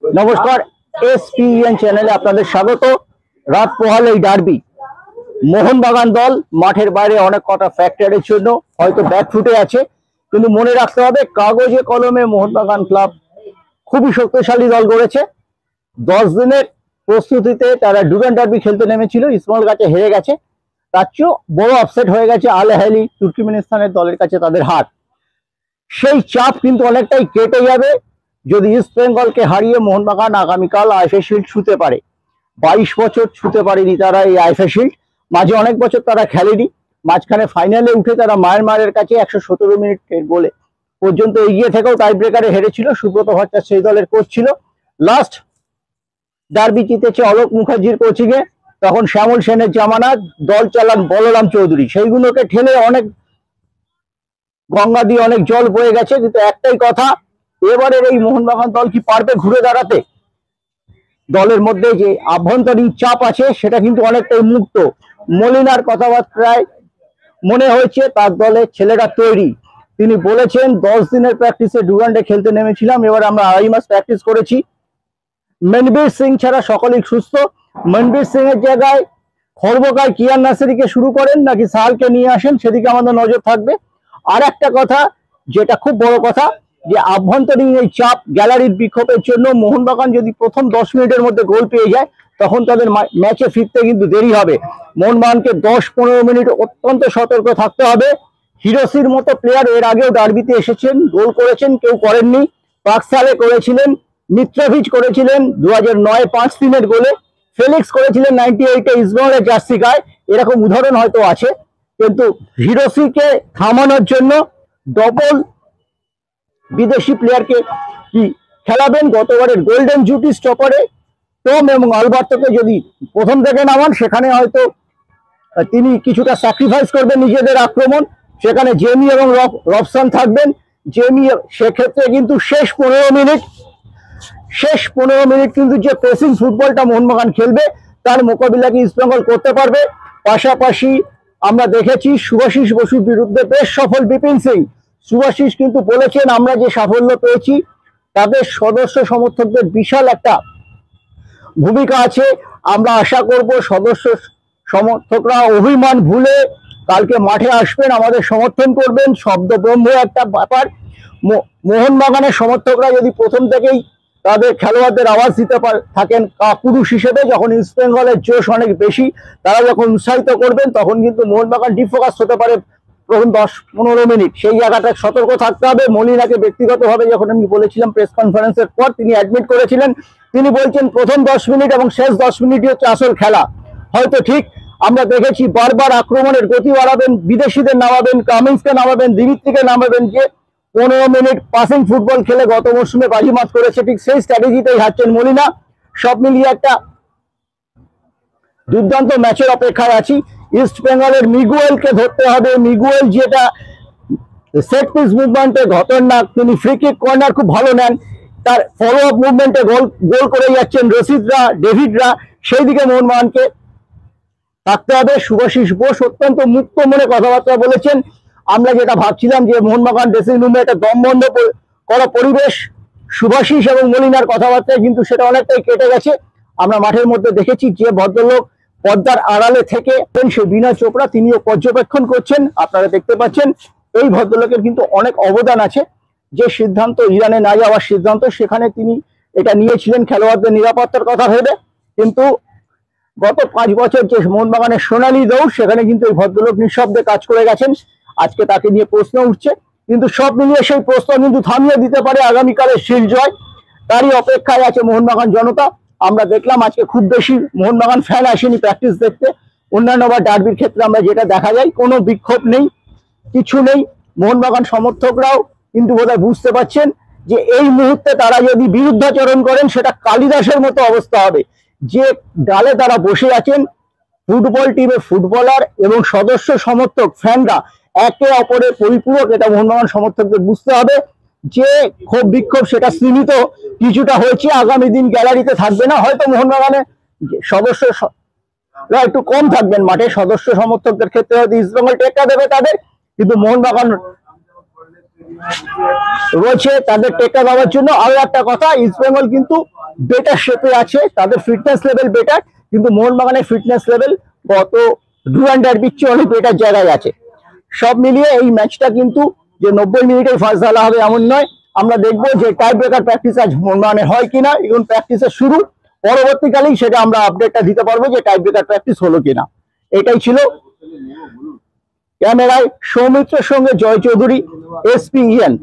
নমস্কার, এসপিএন চ্যানেলে আপনাদের স্বাগত। রাত পোহালে এই ডার্বি, মোহনবাগান দল মাঠের বাইরে অনেক কটা ফ্যাক্টরের জন্য হয়তো ব্যাকফুটে আছে, কিন্তু মনে রাখতে হবে কাগজে কলমে মোহনবাগান ক্লাব খুবই শক্তিশালী দল গড়েছে। 10 দিনের প্রস্তুতিতে তারা ডুরান্ড ডার্বি খেলতে নেমেছিল, ইসমাইলগাছে হেরে গেছে। তার চেয়েও বড় আপসেট হয়ে গেছে আল আহলি তুর্কমেনিস্তানের দলের কাছে তাদের হার। সেই চাপ কিন্তু অনেকটাই কেটে যাবে যদি ইস্ট বেঙ্গলকে হারিয়ে মোহনবাগান আগামীকাল আইএফএ শিল্ড ছুঁতে পারে। 22 বছর ছুঁতে পারেনি তারা এই আইএফএ শিল্ড, মাঝে অনেক বছর তারা খেলেনি। মাঝখানে ফাইনালে উঠে তারা মায়ানমারের কাছে 117 মিনিটের গোলে পর্যন্ত এগিয়ে থেকেও টাই ব্রেকারে হেরেছিল। সুব্রত ভট্টাচার্য সেই দলের কোচ ছিল। লাস্ট ডার্বি জিতেছে অলোক মুখার্জির কোচিং এ, তখন শ্যামল সেনের জামানা, দল চালান বলরাম চৌধুরী। সেইগুলোকে ঠেলে অনেক গঙ্গা দিয়ে অনেক জল বয়ে গেছে, কিন্তু একটাই কথা, এবারের এই মোহনবাগান দল কি পারবে ঘুরে দাঁড়াতে? দলের মধ্যে যে আভ্যন্তরীণ চাপ আছে সেটা কিন্তু অনেকটাই মুক্ত। মলিনার কথাবার্তায় মনে হয়েছে তার দলের ছেলেরা তৈরি। তিনি বলেছেন 10 দিনের প্র্যাকটিসে ডুরান্ডে খেলতে নেমেছিলাম, এবার আমরা 2.5 মাস প্র্যাকটিস করেছি। মনবীর সিং ছাড়া সকলেই সুস্থ। মনবীর সিং এর জায়গায় খর্বকায় কিয়ান নাসেরিকে শুরু করেন নাকি সাহালকে নিয়ে আসেন, সেদিকে আমাদের নজর থাকবে। আর একটা কথা যেটা খুব বড় কথা, যে আভ্যন্তরীণ এই চাপ, গ্যালারির বিক্ষোভের জন্য মোহনবাগান যদি প্রথম 10 মিনিটের মধ্যে গোল পেয়ে যায় তখন তাদের ম্যাচে ফিরতে কিন্তু দেরি হবে। মোহনবাগানকে 10-15 মিনিট অত্যন্ত সতর্ক থাকতে হবে। হিরোসির মতো প্লেয়ার এর আগেও ডার্বিতে এসেছেন, গোল করেছেন, কেউ করেননি। পাকসালে করেছিলেন, মিত্রভিচ করেছিলেন 2009 5-3 গোলে, ফেলিক্স করেছিলেন 98-এ ইসমাইলের জার্সি গায়ে। এরকম উদাহরণ হয়তো আছে, কিন্তু হিরোসিকে থামানোর জন্য ডবল বিদেশি প্লেয়ারকে কি খেলাবেন? গতবারের গোল্ডেন জুটি স্টপারে টম এবং আলবার্টোকে যদি প্রথম থেকে নামান, সেখানে হয়তো তিনি কিছুটা স্যাক্রিফাইস করবেন নিজেদের আক্রমণ। সেখানে জেমি এবং রবসন থাকবেন। জেমি সেক্ষেত্রে কিন্তু শেষ 15 মিনিট কিন্তু যে প্রেসিং ফুটবলটা মোহনবাগান খেলবে তার মোকাবিলা কি ইস্টবেঙ্গল করতে পারবে? পাশাপাশি আমরা দেখেছি শুভাশিস বসুর বিরুদ্ধে বেশ সফল বিপিন সিং। শুভাশিস কিন্তু বলেছেন আমরা যে সাফল্য পেয়েছি তাদের সদস্য সমর্থকদের বিশাল একটা ভূমিকা আছে। আমরা আশা করব সদস্য সমর্থকরা অভিমান ভুলে কালকে মাঠে আসবেন, আমাদের সমর্থন করবেন। শব্দব্রহ্ম একটা ব্যাপার। মোহনবাগানের সমর্থকরা যদি প্রথম থেকেই তাদের খেলোয়াড়দের আওয়াজ দিতে থাকেন কাপুরুষ হিসেবে, যখন ইস্ট বেঙ্গলের জোশ অনেক বেশি, তারা যখন উৎসাহিত করবেন তখন কিন্তু মোহনবাগান ডিফোকাস হতে পারে প্রথম 10-15 মিনিট। সেই জায়গাটা সতর্ক থাকতে হবে। মলিনাকে ব্যক্তিগতভাবে যখন আমি বলেছিলাম প্রেস কনফারেন্সের পর, তিনি অ্যাডমিট করেছিলেন, তিনি বলছেন প্রথম 10 মিনিট এবং শেষ 10 মিনিটই হচ্ছে আসল খেলা। হয়তো ঠিক, আমরা দেখেছি বারবার আক্রমণের গতি বাড়াবেন, বিদেশিদের নামাবেন, কামিন্সকে নামাবেন, দিমিত্রিকে নামাবেন, যে 15 মিনিট পাসিং ফুটবল খেলে গত মৌসুমে বাজিমাত করেছে, ঠিক সেই স্ট্র্যাটেজিতেই হাঁটছেন মলিনা। সব মিলিয়ে একটা দুর্দান্ত ম্যাচের অপেক্ষায় আছি। ইস্ট বেঙ্গলের মিগুয়েলকে ধরতে হবে। মিগুয়েল যেটা সেট পিস মুভমেন্টে খতরনাক, তিনি ফ্রি কিক কর্নার খুব ভালো নেন, তার ফলো আপ মুভমেন্টে গোল করে যাচ্ছেন রশিদরা, ডেভিডরা। সেই দিকে মোহনবাগানকে থাকতে হবে। শুভাশিস বোস অত্যন্ত মুক্ত মনে কথাবার্তা বলেছেন। আমরা যেটা ভাবছিলাম যে মোহনবাগান ড্রেসিং রুমে একটা দম বন্ধ করা পরিবেশ, শুভাশিস এবং মলিনার কথাবার্তায় কিন্তু সেটা অনেকটাই কেটে গেছে। আমরা মাঠের মধ্যে দেখেছি যে ভদ্রলোক পর্দার আড়ালে থেকে সে বিনয় চোপড়া, তিনিও পর্যবেক্ষণ করছেন, আপনারা দেখতে পাচ্ছেন। এই ভদ্রলোকের কিন্তু অনেক অবদান আছে। যে সিদ্ধান্ত ইরানে না যাওয়ার সিদ্ধান্ত, সেখানে তিনি এটা নিয়েছিলেন খেলোয়াড়দের নিরাপত্তার কথা ভেবে। কিন্তু গত 5 বছর যে মোহনবাগানের সোনালী দৌড়, সেখানে কিন্তু এই ভদ্রলোক নিঃশব্দে কাজ করে গেছেন। আজকে তাকে নিয়ে প্রশ্ন উঠছে, কিন্তু সব মিলিয়ে সেই প্রশ্ন কিন্তু থামিয়ে দিতে পারে আগামীকালের শিল্ড জয়। তারই অপেক্ষায় আছে মোহনবাগান জনতা। আমরা দেখলাম আজকে খুব বেশি মোহনবাগান ফ্যান আসেনি প্র্যাকটিস দেখতে। অন্যান্য বা ডার্বির ক্ষেত্রে আমরা যেটা দেখা যায়, কোনো বিক্ষোভ নেই, কিছু নেই। মোহনবাগান সমর্থকরাও কিন্তু বোধহয় বুঝতে পারছেন যে এই মুহূর্তে তারা যদি বিরুদ্ধাচরণ করেন সেটা কালিদাসের মতো অবস্থা হবে। যে ডালে তারা বসে আছেন, ফুটবল টিমে ফুটবলার এবং সদস্য সমর্থক ফ্যানরা একে অপরের পরিপূরক, এটা মোহনবাগান সমর্থকদের বুঝতে হবে। যে ক্ষোভ বিক্ষোভ সেটা সীমিত কিছুটা হয়েছে, আগামী দিন গ্যালারিতে থাকবে না। হয়তো মোহনবাগানের সদস্যরা একটু কম থাকবেন মাঠে, সদস্য সমর্থকদের ক্ষেত্রে হয়তো ইস্টবেঙ্গল টেক্কা দেবে তাদের, কিন্তু মোহনবাগান রয়েছে তাদের টেক্কা দেওয়ার জন্য। আরো একটা কথা, ইস্টবেঙ্গল কিন্তু বেটার শেপে আছে, তাদের ফিটনেস লেভেল বেটার, কিন্তু মোহনবাগানের ফিটনেস লেভেল গত ডুরান্ড ডার্বির চেয়ে অনেক বেটার জায়গায় আছে। সব মিলিয়ে এই ম্যাচটা কিন্তু যে 90 মিনিটেই ফার্স্ট ঢালা হবে এমন নয়। আমরা দেখবো যে টাই ব্রেকার প্র্যাকটিস আজ মোহনবাগানে হয় কিনা, এখন প্র্যাকটিসের শুরু, পরবর্তীকালেই সেটা আমরা আপডেটটা দিতে পারবো যে টাই ব্রেকার প্র্যাকটিস হলো কিনা। এটাই ছিল। ক্যামেরায় সৌমিত্রের সঙ্গে জয় চৌধুরী, SPEN।